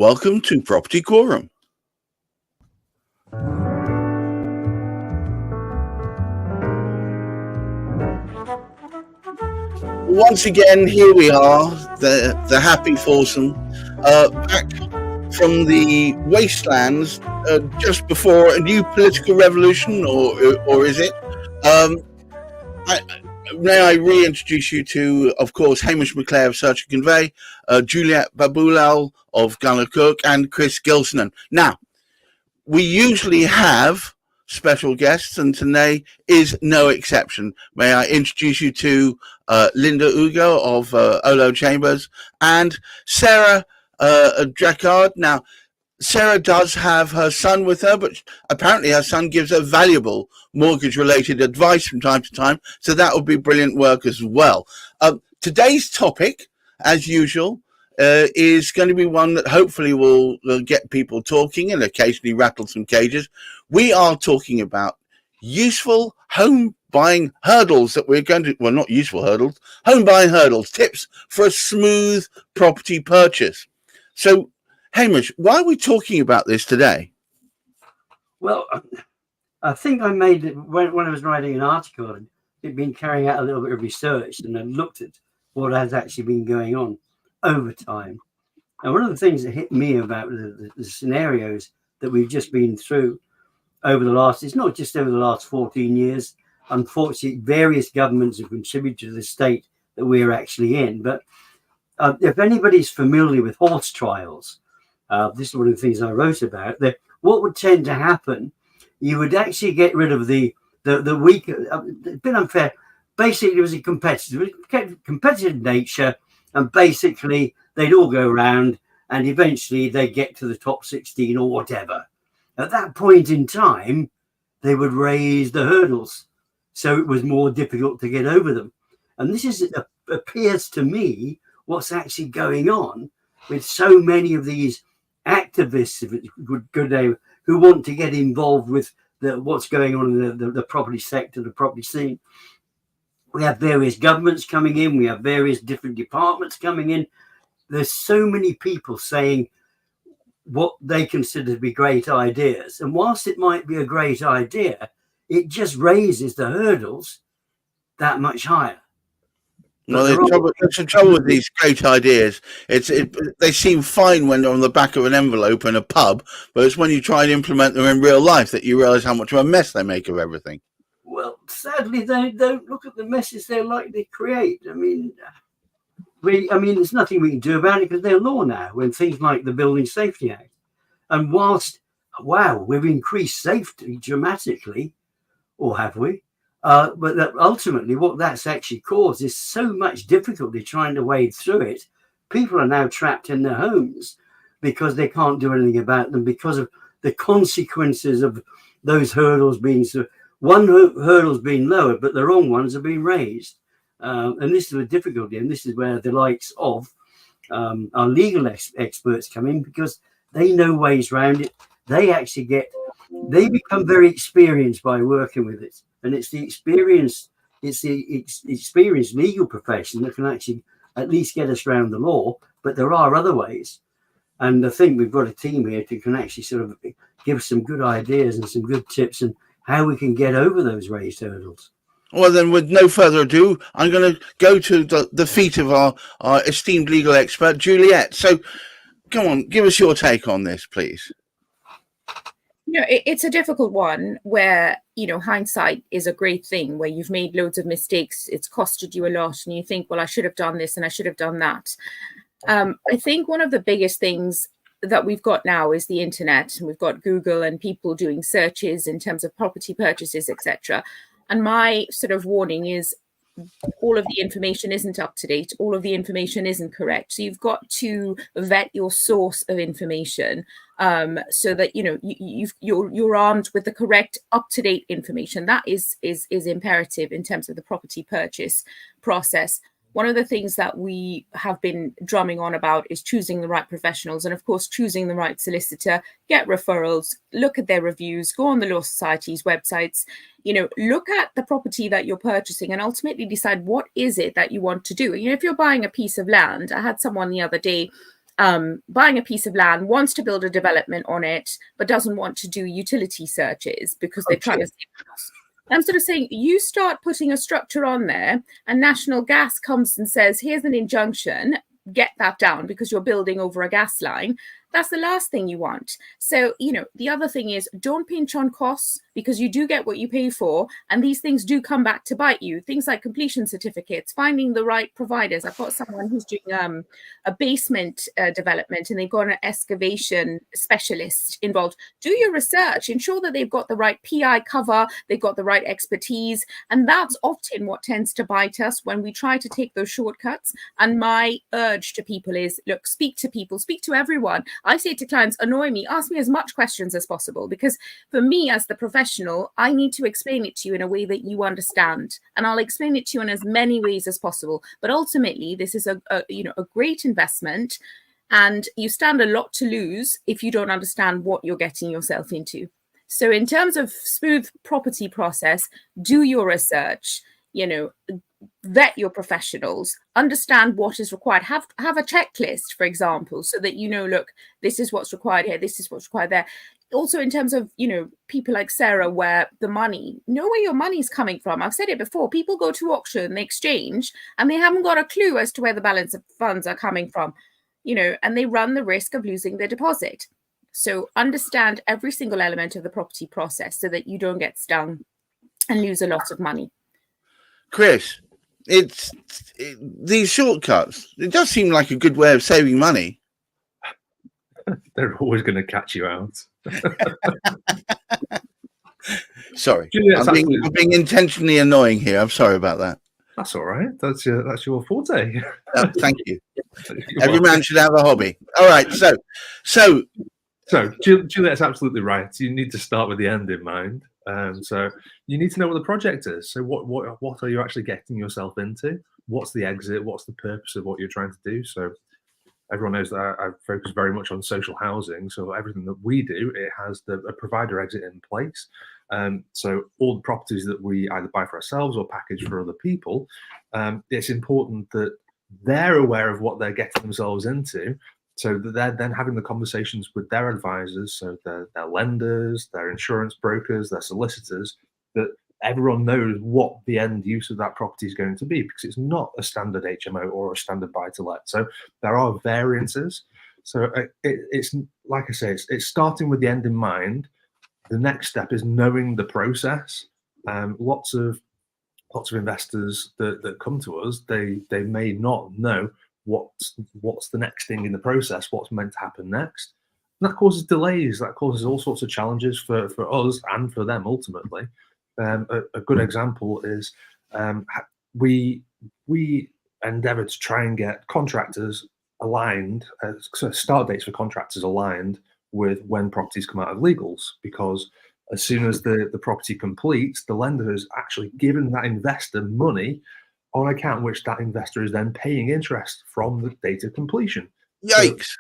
Welcome to Property Quorum. Once again, here we are, the happy foursome, back from the wastelands just before a new political revolution, or is it? May I reintroduce you to, of course, Hamish McLay of Search and Convey, Juliet Baboolal of gunnercooke, and Gilsenan. Now, we usually have special guests, and today is no exception. May I introduce you to Linda Ugo of Olo Chambers and Sarah Drakard. Now, Sarah does have her son with her, but apparently her son gives her valuable mortgage-related advice from time to time, so that would be brilliant work as well. Today's topic, as usual, is going to be one that hopefully will get people talking and occasionally rattle some cages. We are talking about useful home buying hurdles that we're going to, well, not useful hurdles, home buying hurdles, tips for a smooth property purchase. So, Hamish, why are we talking about this today? Well, I think I made it when I was writing an article. I'd been carrying out a little bit of research and I looked at what has actually been going on over time. And one of the things that hit me about the scenarios that we've just been through over the last, it's not just over the last 14 years. Unfortunately, various governments have contributed to the state that we're actually in. But if anybody's familiar with horse trials, this is one of the things I wrote about, that what would tend to happen, you would actually get rid of the weak, a bit unfair. Basically, it was a competitive nature, and basically they'd all go around and eventually they get to the top 16 or whatever. At that point in time, they would raise the hurdles, so it was more difficult to get over them. And this appears to me what's actually going on with so many of these activists, if it's good name, who want to get involved with what's going on in the property sector, the property scene. We have various governments coming in. We have various different departments coming in. There's so many people saying what they consider to be great ideas. And whilst it might be a great idea, it just raises the hurdles that much higher. Well, there's the trouble with these great ideas. They seem fine when they're on the back of an envelope in a pub, but it's when you try and implement them in real life that you realise how much of a mess they make of everything. Well, sadly, they don't look at the messes they're likely to create. I mean, there's nothing we can do about it because they're law now, when things like the Building Safety Act. And whilst, we've increased safety dramatically, or have we? But ultimately, what that's actually caused is so much difficulty trying to wade through it. People are now trapped in their homes because they can't do anything about them because of the consequences of those hurdles being one hurdle's been lowered, but the wrong ones have been raised. And this is a difficulty, and this is where the likes of our legal experts come in, because they know ways around it. They become very experienced by working with it. And it's the experienced legal profession that can actually at least get us around the law. But there are other ways. And I think we've got a team here that can actually sort of give some good ideas and some good tips on how we can get over those raised hurdles. Well, then, with no further ado, I'm going to go to the feet of our esteemed legal expert, Juliet. So, come on, give us your take on this, please. It's a difficult one where, hindsight is a great thing, where you've made loads of mistakes. It's costed you a lot and you think, well, I should have done this and I should have done that. I think one of the biggest things that we've got now is the internet, and we've got Google and people doing searches in terms of property purchases, etc. And my sort of warning is all of the information isn't up to date. All of the information isn't correct. So you've got to vet your source of information so that you're armed with the correct up-to-date information. That is imperative in terms of the property purchase process. One of the things that we have been drumming on about is choosing the right professionals, and of course choosing the right solicitor. Get referrals, look at their reviews, go on the Law Society's websites, look at the property that you're purchasing and ultimately decide what is it that you want to do. If you're buying a piece of land, I had someone the other day buying a piece of land, wants to build a development on it, but doesn't want to do utility searches because they're trying to save costs. I'm sort of saying, you start putting a structure on there, and National Gas comes and says, here's an injunction, get that down because you're building over a gas line. That's the last thing you want. So, the other thing is, don't pinch on costs, because you do get what you pay for. And these things do come back to bite you. Things like completion certificates, finding the right providers. I've got someone who's doing a basement development, and they've got an excavation specialist involved. Do your research, ensure that they've got the right PI cover, they've got the right expertise. And that's often what tends to bite us when we try to take those shortcuts. And my urge to people is, look, speak to people, speak to everyone. I say to clients, annoy me, ask me as much questions as possible, because for me as the professional, I need to explain it to you in a way that you understand, and I'll explain it to you in as many ways as possible. But ultimately, this is a great investment, and you stand a lot to lose if you don't understand what you're getting yourself into. So in terms of smooth property process, do your research, vet your professionals, understand what is required, have a checklist, for example, so that look, this is what's required here, this is what's required there. Also, in terms of people like Sarah, where the money, know where your money's coming from. I've said it before, people go to auction, they exchange, and they haven't got a clue as to where the balance of funds are coming from, and they run the risk of losing their deposit. So understand every single element of the property process so that you don't get stung and lose a lot of money. Chris, these shortcuts, it does seem like a good way of saving money. They're always going to catch you out. Sorry, Juliet, I'm being intentionally annoying here. I'm sorry about that. That's all right. That's your forte. Thank you. Every man should have a hobby. All right. So Juliet's absolutely right. You need to start with the end in mind. So you need to know what the project is. So what are you actually getting yourself into? What's the exit? What's the purpose of what you're trying to do? So everyone knows that I focus very much on social housing. So everything that we do, it has a provider exit in place. So all the properties that we either buy for ourselves or package for other people, it's important that they're aware of what they're getting themselves into, so that they're then having the conversations with their advisors, so their lenders, their insurance brokers, their solicitors, that everyone knows what the end use of that property is going to be, because it's not a standard HMO or a standard buy-to-let. So there are variances. So it's like I say, it's starting with the end in mind. The next step is knowing the process. Lots of investors that come to us, they may not know what's the next thing in the process, what's meant to happen next. And that causes delays, that causes all sorts of challenges for us and for them ultimately. A good example is we endeavour to try and get contractors aligned, so start dates for contractors aligned with when properties come out of legals, because as soon as the property completes, the lender has actually given that investor money on account which that investor is then paying interest from the date of completion. Yikes.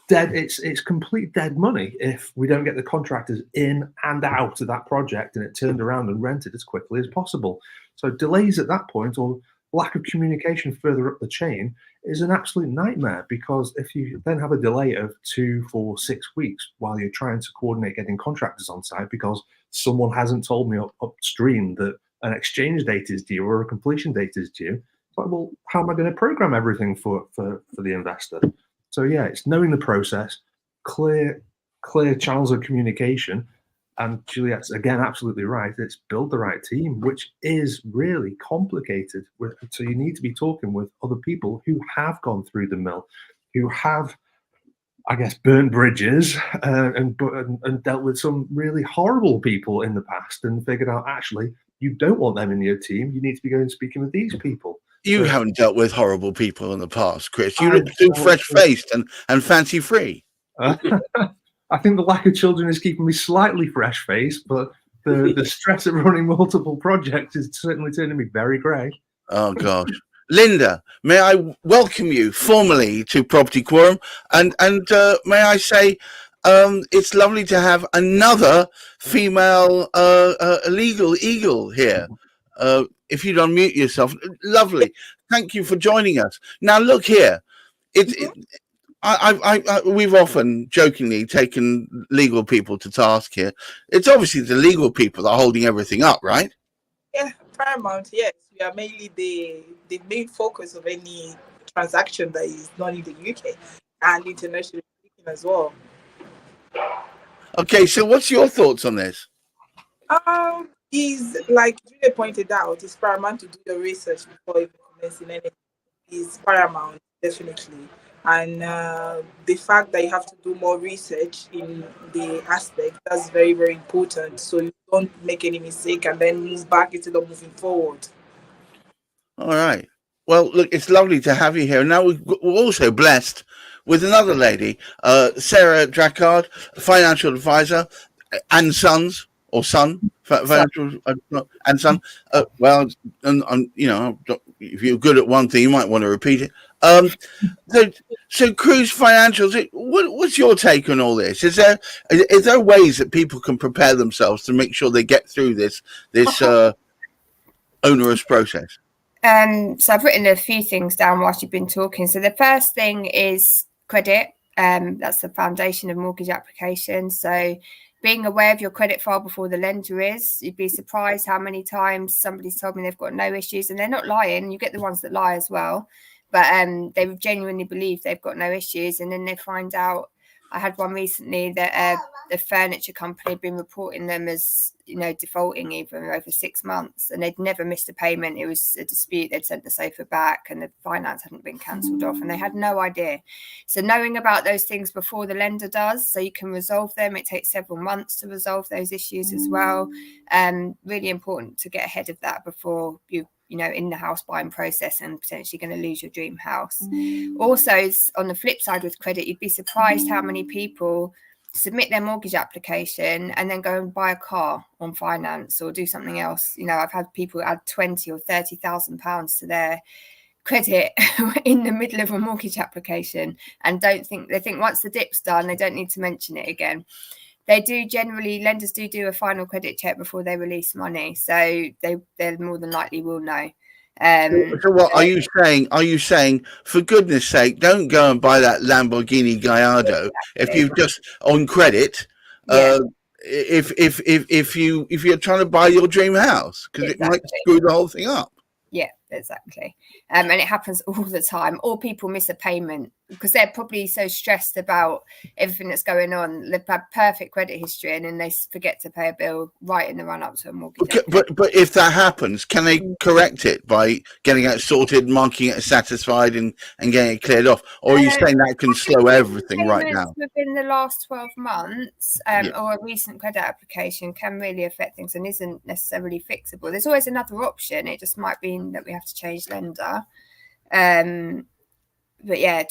So it's complete dead money if we don't get the contractors in and out of that project and it turned around and rented as quickly as possible. So delays at that point, or lack of communication further up the chain, is an absolute nightmare, because if you then have a delay of 2, 4, 6 weeks while you're trying to coordinate getting contractors on site because someone hasn't told me upstream that an exchange date is due or a completion date is due, it's like, well, how am I going to program everything for the investor? So yeah, it's knowing the process, clear channels of communication, and Juliet's again absolutely right. It's build the right team, which is really complicated. So you need to be talking with other people who have gone through the mill, who have, I guess, burnt bridges and dealt with some really horrible people in the past, and figured out actually you don't want them in your team. You need to be going and speaking with these people. You haven't dealt with horrible people in the past, Chris. You look too fresh-faced and fancy-free. I think the lack of children is keeping me slightly fresh-faced, but the stress of running multiple projects is certainly turning me very grey. Oh, gosh. Linda, may I welcome you formally to Property Quorum, and may I say it's lovely to have another female legal eagle here. If you'd unmute yourself, lovely. Thank you for joining us. Now, look here. we've often jokingly taken legal people to task here. It's obviously the legal people that are holding everything up, right? Yeah, paramount. Yes, we are mainly the main focus of any transaction that is not in the UK and internationally speaking as well. Okay, so what's your thoughts on this? Is like Juliet pointed out, it's paramount to do your research before even commencing anything. Is paramount, definitely. And the fact that you have to do more research in the aspect, that's very, very important. So you don't make any mistake and then move back instead of moving forward. All right. Well, look, it's lovely to have you here. Now we're also blessed with another lady, Sarah Drakard, financial advisor, and sons or son, financial and son. Well, and you know, if you're good at one thing, you might want to repeat it. So Cruze Financials, what's your take on all this? Is there ways that people can prepare themselves to make sure they get through this onerous process? So I've written a few things down whilst you've been talking. So the first thing is credit. That's the foundation of mortgage applications. So being aware of your credit file before the lender is, you'd be surprised how many times somebody's told me they've got no issues, and they're not lying. You get the ones that lie as well, but they genuinely believe they've got no issues, and then they find out. I had one recently that the furniture company had been reporting them as, you know, defaulting even over 6 months, and they'd never missed a payment. It was a dispute. They'd sent the sofa back and the finance hadn't been cancelled off, and they had no idea. So knowing about those things before the lender does, so you can resolve them. It takes several months to resolve those issues as well. Really important to get ahead of that before you know, in the house buying process and potentially going to lose your dream house. Also, on the flip side with credit, you'd be surprised how many people submit their mortgage application and then go and buy a car on finance or do something else. You know, I've had people add 20 or 30,000 pounds to their credit in the middle of a mortgage application and they think once the dip's done, they don't need to mention it again. They do generally, lenders do a final credit check before they release money, so they more than likely will know. So what are you saying? Are you saying, for goodness sake, don't go and buy that Lamborghini Gallardo if you've just on credit? Yeah. If you're trying to buy your dream house, because it might screw the whole thing up. Yeah, exactly. And it happens all the time. Or people miss a payment because they're probably so stressed about everything that's going on. They've had perfect credit history and then they forget to pay a bill right in the run up to a mortgage. Okay, but if that happens, can they correct it by getting it sorted, marking it as satisfied and getting it cleared off? Or are you saying that can slow everything right now? Within the last 12 months or a recent credit application can really affect things and isn't necessarily fixable. There's always another option. It just might be that we have to change lender. But yeah,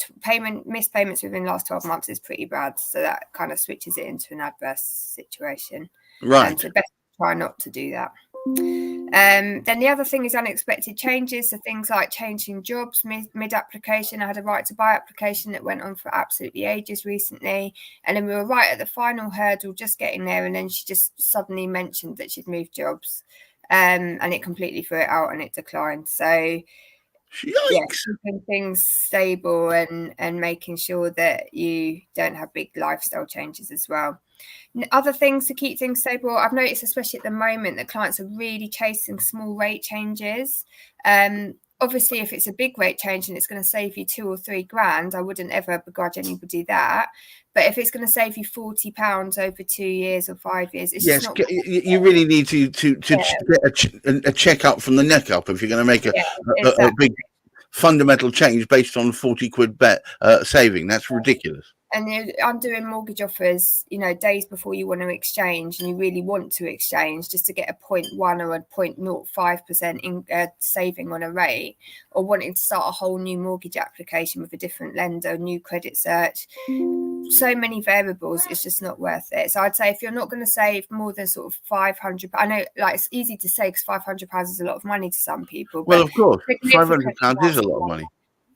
missed payments within the last 12 months is pretty bad. So that kind of switches it into an adverse situation. Right. So best to try not to do that. Then the other thing is unexpected changes. So things like changing jobs mid-application. I had a right to buy application that went on for absolutely ages recently. And then we were right at the final hurdle, just getting there. And then she just suddenly mentioned that she'd moved jobs. And it completely threw it out and it declined. So yeah, keeping things stable and making sure that you don't have big lifestyle changes as well. Other things to keep things stable, I've noticed, especially at the moment, that clients are really chasing small rate changes. Obviously, if it's a big rate change and it's going to save you $2 or $3 grand, I wouldn't ever begrudge anybody that. But if it's going to save you £40 over 2 years or 5 years, it's just not. You really need to get a check up from the neck up if you're going to make a big fundamental change based on 40 quid saving. That's ridiculous. And I'm doing mortgage offers, you know, days before you want to exchange and you really want to exchange just to get a 0.1 or a 0.05% in saving on a rate, or wanting to start a whole new mortgage application with a different lender, new credit search. So many variables, it's just not worth it. So I'd say if you're not going to save more than sort of £500, I know like it's easy to say because £500 is a lot of money to some people. Well, of course, £500 is a lot of money.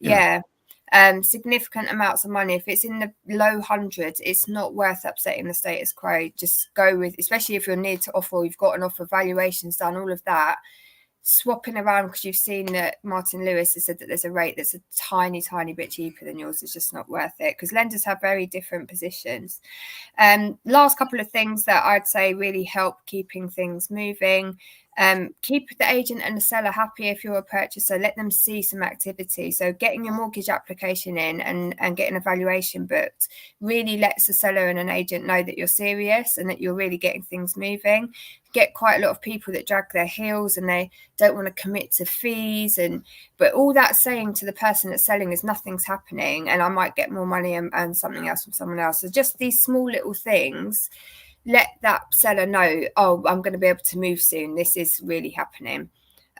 Yeah. Significant amounts of money. If it's in the low hundreds, it's not worth upsetting the status quo. Just go with, especially if you're near to offer or you've got an offer, valuations done, all of that. swapping around, because you've seen that Martin Lewis has said that there's a rate that's a tiny bit cheaper than yours. It's just not worth it, because lenders have very different positions. Last couple of things that I'd say really help keeping things moving. Keep the agent and the seller happy. If you're a purchaser, let them see some activity. So getting your mortgage application in and getting a valuation booked really lets the seller and an agent know that you're serious and that you're really getting things moving. Get quite a lot of people that drag their heels and they don't want to commit to fees, but all that's saying to the person that's selling is nothing's happening and I might get more money and something else from someone else. So just these small little things let that seller know, oh, I'm going to be able to move soon. This is really happening.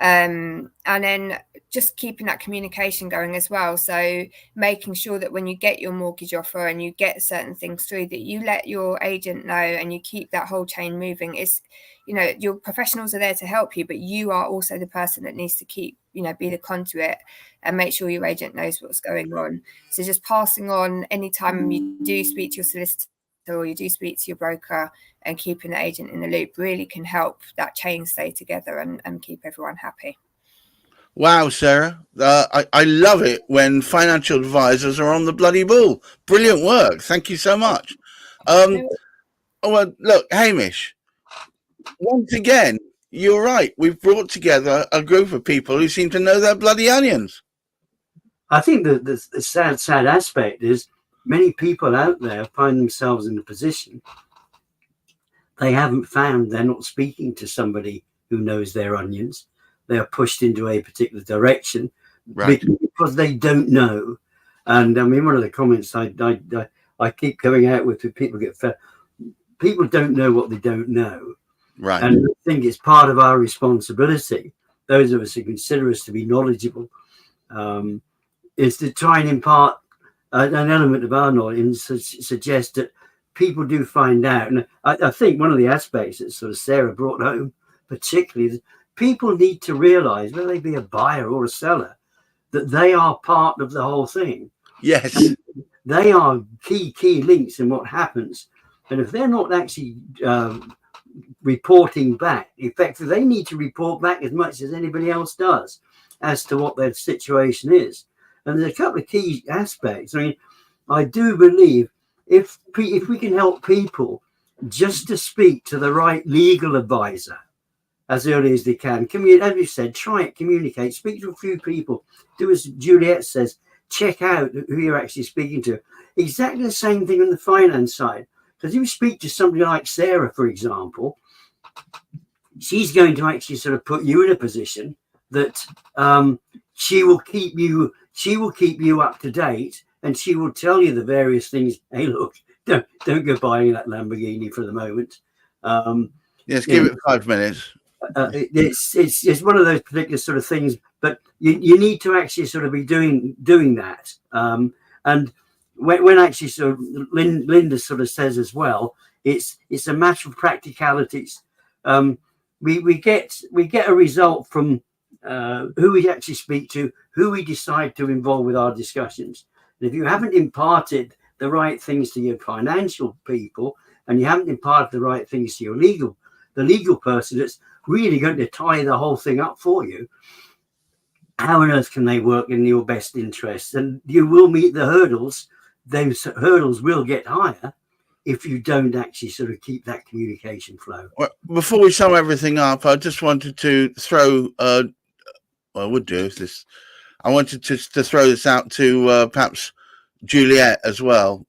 And then just keeping that communication going as well. So making sure that when you get your mortgage offer and you get certain things through, that you let your agent know and you keep that whole chain moving. Is, you know, your professionals are there to help you, but you are also the person that needs to keep, you know, be the conduit and make sure your agent knows what's going on. So just passing on anytime you do speak to your solicitor or you do speak to your broker, and keeping the agent in the loop really can help that chain stay together and keep everyone happy. Wow, Sarah. I love it when financial advisors are on the bloody ball. Brilliant work. Thank you so much. Well, look, Hamish, once again, you're right. We've brought together a group of people who seem to know their bloody onions. I think the sad aspect is many people out there find themselves in a position they haven't found. They're not speaking to somebody who knows their onions. They are pushed into a particular direction, right, because they don't know. And I mean, one of the comments I keep coming out with, people get fed. People don't know what they don't know. Right. And I think it's part of our responsibility, those of us who consider us to be knowledgeable, is to try and impart an element of our knowledge and suggest that people do find out. And I think one of the aspects that sort of Sarah brought home particularly is people need to realise, whether they be a buyer or a seller, that they are part of the whole thing. Yes. And they are key links in what happens. And if they're not actually reporting back, effectively, they need to report back as much as anybody else does as to what their situation is. And there's a couple of key aspects. I mean, I do believe if we can help people just to speak to the right legal advisor as early as they can, as you said, try it, communicate, speak to a few people, do as Juliet says, check out who you're actually speaking to. Exactly the same thing on the finance side. Because if you speak to somebody like Sarah, for example, she's going to actually sort of put you in a position that she will keep you up to date, and she will tell you the various things. Hey, look, don't go buying that Lamborghini for the moment. Yes, give it 5 minutes. It's one of those particular sort of things, but you need to actually sort of be doing that. And when actually sort of Linda sort of says as well, it's a matter of practicalities. We get a result from who we actually speak to, who we decide to involve with our discussions. And if you haven't imparted the right things to your financial people, and you haven't imparted the right things to the legal person that's really going to tie the whole thing up for you, how on earth can they work in your best interests? And you will meet the hurdles. Those hurdles will get higher if you don't actually sort of keep that communication flow. Well, before we sum everything up, I just wanted to throw I would do this. I wanted to throw this out to perhaps Juliet as well.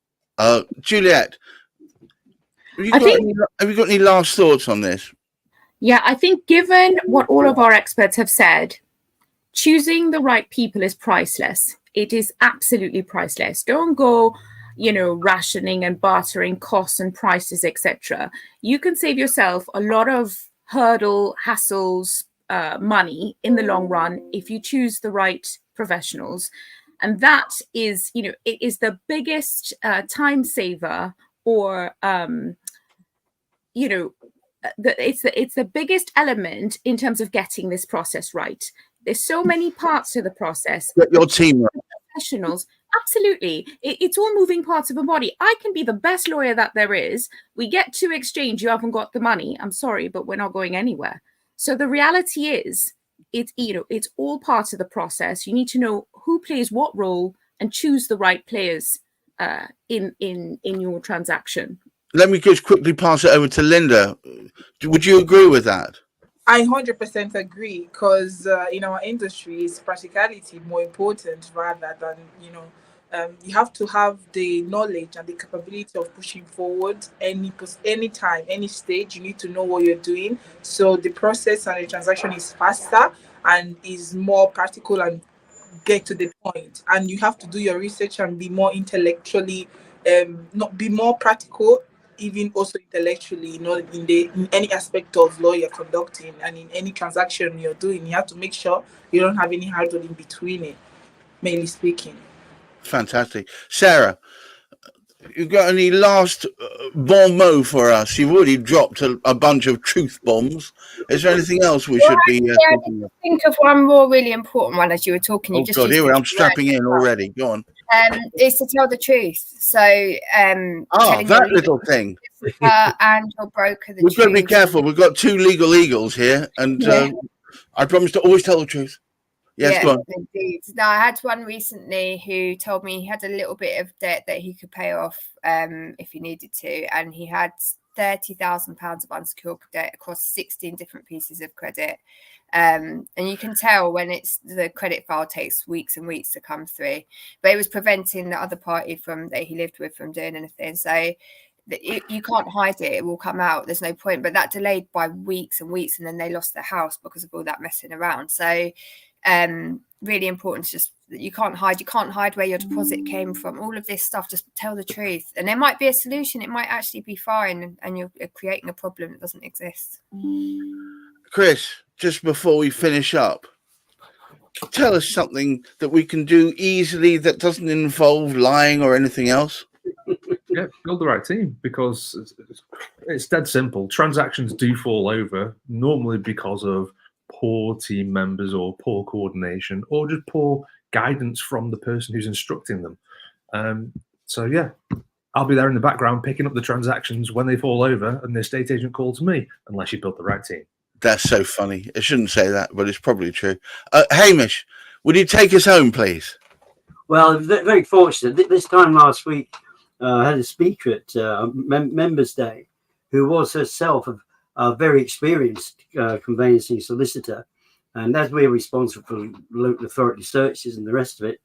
Juliet, have you got any last thoughts on this? Yeah, I think given what all of our experts have said, choosing the right people is priceless. It is absolutely priceless. Don't go, rationing and bartering costs and prices, etc. You can save yourself a lot of hassles, money in the long run if you choose the right professionals. And that is, it is the biggest time saver, or it's the biggest element in terms of getting this process right. There's so many parts to the process. Your team, professionals, absolutely. It's all moving parts of a body. I can be the best lawyer that there is. We get to exchange. You haven't got the money. I'm sorry, but we're not going anywhere. So the reality is, it's, you know, it's all part of the process. You need to know who plays what role and choose the right players in your transaction. Let me just quickly pass it over to Linda. Would you agree with that? I 100% agree, because in our industry, is practicality more important rather than, you have to have the knowledge and the capability of pushing forward any time, any stage. You need to know what you're doing, so the process and the transaction is faster and is more practical and get to the point. And you have to do your research and be more intellectually, not be more practical, even also intellectually, in any aspect of law you're conducting and in any transaction you're doing. You have to make sure you don't have any hurdle in between it, mainly speaking. Fantastic. Sarah, you got any last bon mot for us? You've already dropped a bunch of truth bombs. Is there anything else we should be talking about? Think of one more really important one as you were talking. You Oh God, here I'm strapping in already. Go on. Is to tell the truth. So that little thing. And your broker the We've truth. got to be careful. We've got two legal eagles here, and I promise to always tell the truth. Yes, go on. Indeed. Now, I had one recently who told me he had a little bit of debt that he could pay off if he needed to, and he had £30,000 of unsecured debt across 16 different pieces of credit. And you can tell when it's the credit file takes weeks and weeks to come through, but it was preventing the other party that he lived with from doing anything. So you can't hide it; it will come out. There's no point. But that delayed by weeks and weeks, and then they lost their house because of all that messing around. So really important to just, you can't hide where your deposit came from, all of this stuff. Just tell the truth, and there might be a solution. It might actually be fine, and you're creating a problem that doesn't exist. Chris, just before we finish up, tell us something that we can do easily that doesn't involve lying or anything else. Yeah, build the right team, because it's dead simple. Transactions do fall over, normally because of poor team members or poor coordination or just poor guidance from the person who's instructing them. So yeah, I'll be there in the background picking up the transactions when they fall over and the estate agent calls me, unless you built the right team. That's so funny. I shouldn't say that, but it's probably true. Hamish, would you take us home, please? Well, very fortunate. This time last week, I had a speaker at Members' Day who was herself a very experienced conveyancing solicitor. And as we're responsible for local authority searches and the rest of it,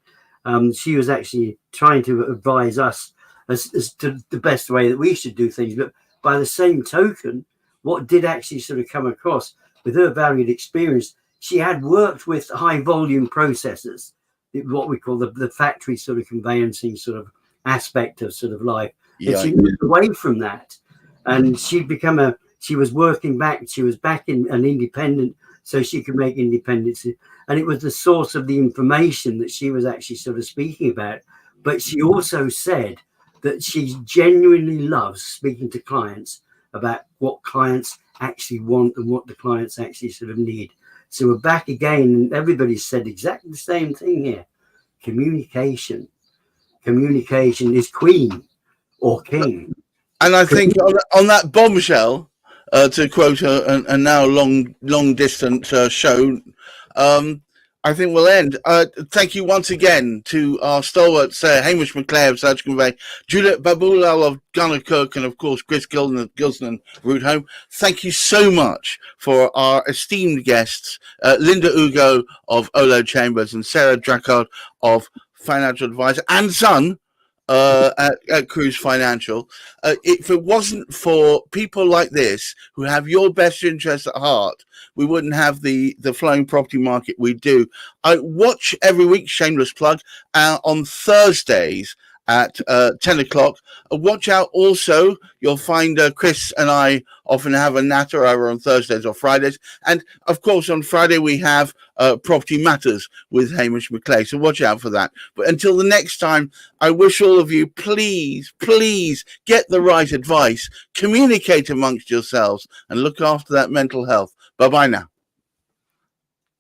she was actually trying to advise us as to the best way that we should do things. But by the same token, what did actually sort of come across with her varied experience, she had worked with high volume processors, what we call the factory sort of conveyancing sort of aspect of sort of life. And she moved away from that, and she was working back. She was back in an independent, so she could make independence. And it was the source of the information that she was actually sort of speaking about. But she also said that she genuinely loves speaking to clients about what clients actually want and what the clients actually sort of need. So we're back again, and everybody said exactly the same thing here. Communication is queen or king. And I think on that bombshell, to quote a now long distance show, I think we'll end. Thank you once again to our stalwarts, Hamish McLay of Search Convey, Juliet Baboolal of gunnercooke, and of course Chris Gilsenan, Route Home. Thank you so much for our esteemed guests, Linda Ugo of Olo Chambers and Sarah Drakard of Financial Advisor and Son at Cruze Financial. If it wasn't for people like this who have your best interests at heart, we wouldn't have the flowing property market we do. I watch every week, shameless plug, on Thursdays at 10 o'clock. Watch out also, you'll find Chris and I often have a natter over on Thursdays or Fridays. And of course, on Friday, we have Property Matters with Hamish McLay. So watch out for that. But until the next time, I wish all of you, please get the right advice, communicate amongst yourselves, and look after that mental health. Bye-bye now.